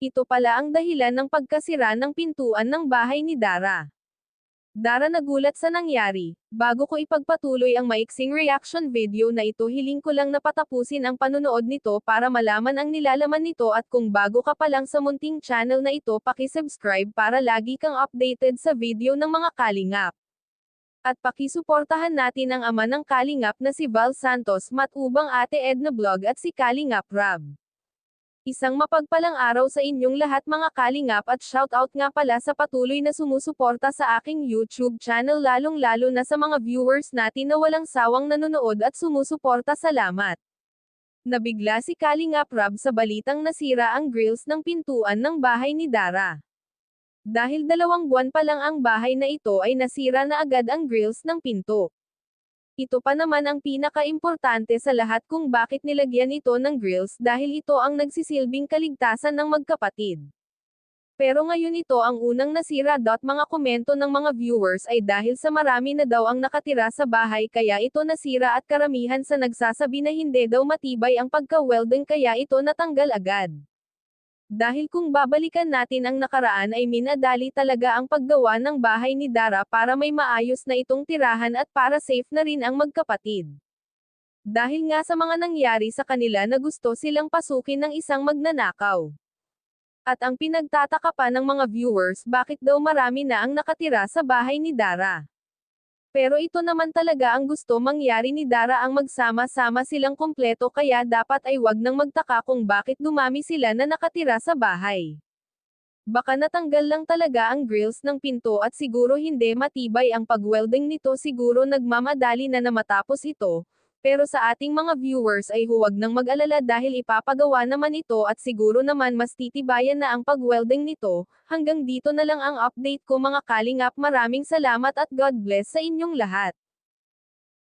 Ito pala ang dahilan ng pagkasira ng pintuan ng bahay ni Dara. Dara, nagulat sa nangyari. Bago ko ipagpatuloy ang maiksing reaction video na ito, hiling ko lang na patapusin ang panunood nito para malaman ang nilalaman nito, at kung bago ka pa lang sa munting channel na ito, paki-subscribe para lagi kang updated sa video ng mga kalingap. At pakisuportahan natin ang ama ng kalingap na si Val Santos, Matubang Ate Edna Vlog at si Kalingap Rab. Isang mapagpalang araw sa inyong lahat mga kalingap, at shoutout nga pala sa patuloy na sumusuporta sa aking YouTube channel, lalong-lalo na sa mga viewers natin na walang sawang nanonood at sumusuporta. Salamat! Nabigla si Kalingap Rab sa balitang nasira ang grills ng pintuan ng bahay ni Dara. Dahil 2 buwan pa lang ang bahay na ito ay nasira na agad ang grills ng pinto. Ito pa naman ang pinaka-importante sa lahat kung bakit nilagyan ito ng grills, dahil ito ang nagsisilbing kaligtasan ng magkapatid. Pero ngayon ito ang unang nasira. Mga komento ng mga viewers ay dahil sa marami na daw ang nakatira sa bahay kaya ito nasira, at karamihan sa nagsasabi na hindi daw matibay ang pagka-welding kaya ito natanggal agad. Dahil kung babalikan natin ang nakaraan ay minadali talaga ang paggawa ng bahay ni Dara para may maayos na itong tirahan at para safe na rin ang magkapatid. Dahil nga sa mga nangyari sa kanila na gusto silang pasukin ng isang magnanakaw. At ang pinagtataka pa ng mga viewers, bakit daw marami na ang nakatira sa bahay ni Dara. Pero ito naman talaga ang gusto mangyari ni Dara, ang magsama-sama silang kumpleto, kaya dapat ay wag nang magtaka kung bakit dumami sila na nakatira sa bahay. Baka natanggal lang talaga ang grills ng pinto at siguro hindi matibay ang pag-welding nito, siguro nagmamadali na matapos ito. Pero sa ating mga viewers ay huwag nang mag-alala dahil ipapagawa naman ito at siguro naman mas titibayan na ang pag-welding nito. Hanggang dito na lang ang update ko mga kalingap, maraming salamat at God bless sa inyong lahat.